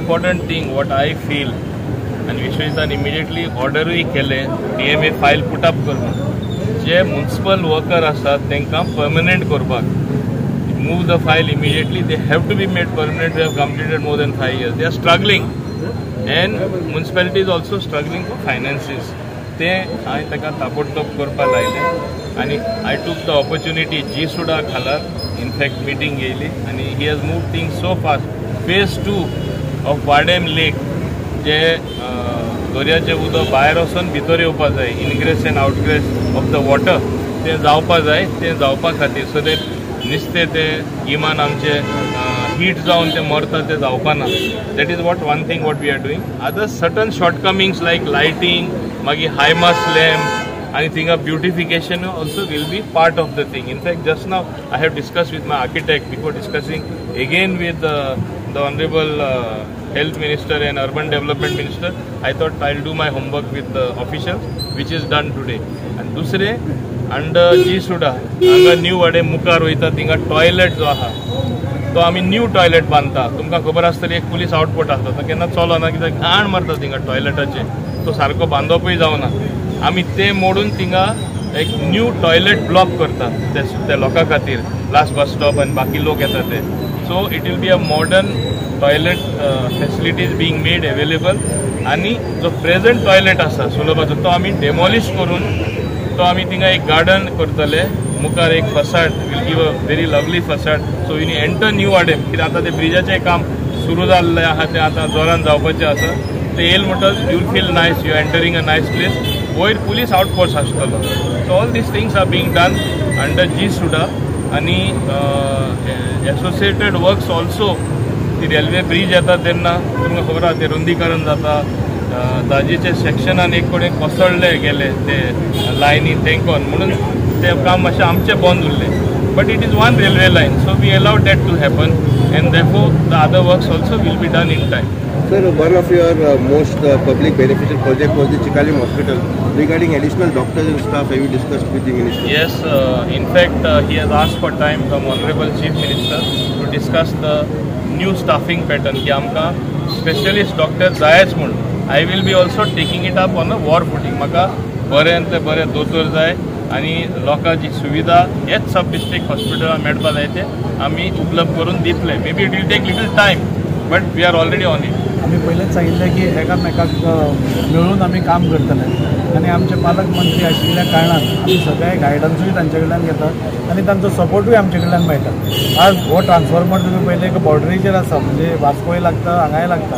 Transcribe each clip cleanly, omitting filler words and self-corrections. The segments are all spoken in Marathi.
Important thing what I feel, and Vishwanath immediately order केले DMA file put up करून जे municipal worker असतात त्यांना permanent करपाक move the file immediately. They have to be made permanent. They have completed more than 5 years. They are struggling, and municipality is also struggling for finances. ते हांवें ताका ताबडतोब करपा लायले आनी I took the opportunity. G सुद्धा खालार in fact meeting गेली आणि he has moved things so fast. Phase 2 of Wadem Lake जे दर्याचे उदक भायर वचून भितर येवपा जाय, ingress and outgress of the water ते जावपा जाय. ते जावपा खातीर सो दॅट नुस्तें ते गिमान आमचे हीट जावन ते मरता ते जावपा ना. That is one thing what we are doing. Other certain shortcomings like lighting मागीर हायमास लॅम्प आणि थिंगा beautification also will be part of the thing. In fact just now I have discuss with my architect before discussing again with the Honorable Health Minister and Urban Development Minister. I thought I'll do my homework with the officials, which is done today. And दूसरे under G सुद्धा हांगा न्यू वाडे मुखार वयता थिंगा टॉयलेट जो आहा तो आमी न्यू टॉयलेट बांदता. तुमकां खबर आसतली एक पुलीस आउटपोर्ट आसता तो केन्ना चलना कित्याक घाण मारता थिंगा टॉयलेटाचे. तो सारको बांदोपूय जावना. आमी ते मोडून थिंगा एक न्यू टॉयलेट ब्लॉक करता त्या लोकां खातीर लास्ट बस स्टॉप आनी बाकी लोक येता ते. So it will be a modern toilet facilities being made available. आणि जो प्रेझेंट टॉयलेट आसा सुलभाचो तो आमी डेमॉलिश करून तो आमी थिंगा एक गार्डन करतले. मुखार एक facade will give a very lovely facade. So you enter new वाडेम कित्याक आतां ते ब्रिजाचें काम सुरू जाल्लें आहा ते आतां जोरान जावपाचें आसा. ते येयले म्हणटच you will feel nice, you entering a nice place. वयर पुलीस आउटपोस्ट आसतलो. So all these things are being done under जी सुद्धा. आणि एसोसिएटेड वर्क्स ऑल्सो ती रेल्वे ब्रिज येता तेन्ना तुमकां खबर आहा ते रुंदीकरण जाता. दाजीचे सेक्शनान एक कडेन कोसळ्ळे गेले ते लायनी तेंकोन म्हणून ते काम मातशें आमचें बंद उरलें. But it is one railway line so we allowed that to happen and therefore the other works also will be done in time. Sir, one of your most public beneficial project was the Chikalim Hospital. Regarding additional doctors and staff, have you discussed with the minister? Yes, in fact, he has asked for time from Honorable Chief Minister to discuss the new staffing pattern. की आमकां specialist doctor जायच म्हणून. I will be also taking it up on a war footing. म्हाका बरेंतले बरे दोतोर जाय आणि लोकांची सुविधा हेच सब डिस्ट्रिक्ट हॉस्पिटलान मेळपा जाय ते आमी उपलब्ध करून दितले. May be it will take little time but we are already on it. आम्ही पहिलेच सांगितलं की एकामेकाक मिळून आम्ही काम करतले आणि आमचे पालकमंत्री आशिल्ल्या कारणान आमी सगळे गायडन्सूय तांचे कडल्यान घेतात आणि तांचो सपोर्टूय आमचे कडल्यान मेळटा. आज हो ट्रान्सफॉर्मर तुम्ही पहिले एक बॉर्डरीचेर आसा म्हणजे वास्कोय लागता हांगाय लागता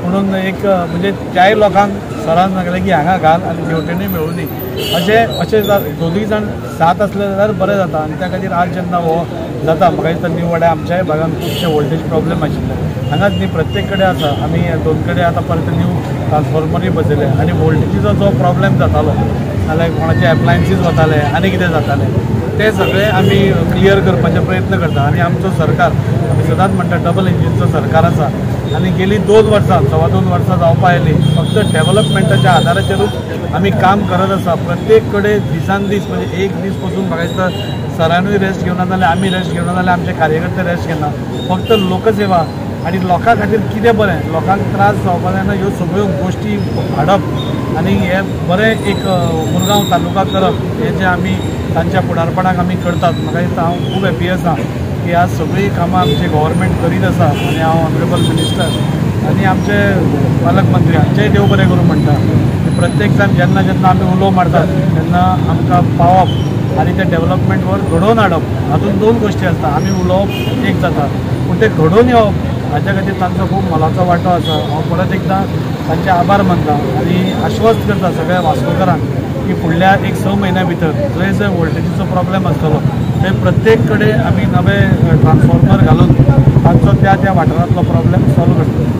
म्हणून एक म्हणजे त्याय लोकांक सरान सांगलें की हांगा घाल आनी शेवटेनूय मेळूनी अशें दोनूय जाण साथ आसले जाल्यार बरें जाता. आनी त्या खातीर आज जेन्ना हो जाता म्हाका दिसता न्यू वाड्या आमच्याय भागात खुबशे वोल्टेज प्रॉब्लेम आशिल्ले. हांगाच न्ही प्रत्येक कडेन आसा. आमी 2 कडेन आतां परत न्यू ट्रान्सफॉर्मरूय बसयले आनी वोल्टेजीचो जो प्रॉब्लेम जातालो नाल्यार कोणाचे एप्लायन्सीस वताले आनी कितें जातालें ते सगळे आमी क्लियर करपाचे प्रयत्न करता. आनी आमचो सरकार आमी सदांच म्हणटा डबल इंजिनचो सरकार आसा आनी गेली 2 वर्सां 2.5 वर्सां जावपा आयली फक्त डेव्हलपमेंटाच्या आदाराचेरूच आमी काम करत आसा. प्रत्येक कडेन दिसान दीस म्हणजे एक दीस पसून म्हाका दिसता सरानूय रेस्ट घेवना जाल्यार आमी रेस्ट घेवना जाल्यार आमचे कार्यकर्ते रेस्ट घेना. फक्त लोकसेवा आणि लोकां खातीर कितें बरें लोकांक त्रास जावपा जायना ह्यो सगळ्यो गोश्टी हाडप आनी हे बरें एक मुरगांव तालुका करप हे जे आमी तांच्या फुडारपणाक आमी करतात. म्हाका दिसता हांव खूब हॅपी आसा की आज सगळीं कामां आमचे गव्हर्मेंट करीत आसा आनी हांव ऑनरेबल मिनिस्टर आनी आमचे पालकमंत्री हांचेय देव बरें करूं म्हणटा. प्रत्येक टायम जेन्ना जेन्ना आमी उलो मारतात तेन्ना आमकां पावप आनी ते डेव्हलपमेंट वर घडोवन हाडप हातूंत 2 गोश्टी आसता. आमी उलोवप एक जाता पूण ते घडोवन येवप हाच्या खातीर तांचो खूब मोलाचो वांटो आसा. हांव परत एकदां तांचे आभार मानता आनी आश्वस्त करता सगळ्या वास्कोकारांक की फुडल्या 1-6 म्हयन्या भितर जंय जंय वोल्टेजीचो प्रॉब्लेम आसतलो थंय प्रत्येक कडेन आमी नवे ट्रान्सफॉर्मर घालून तांचो त्या वाठारांतलो प्रॉब्लेम सॉल्व करतले.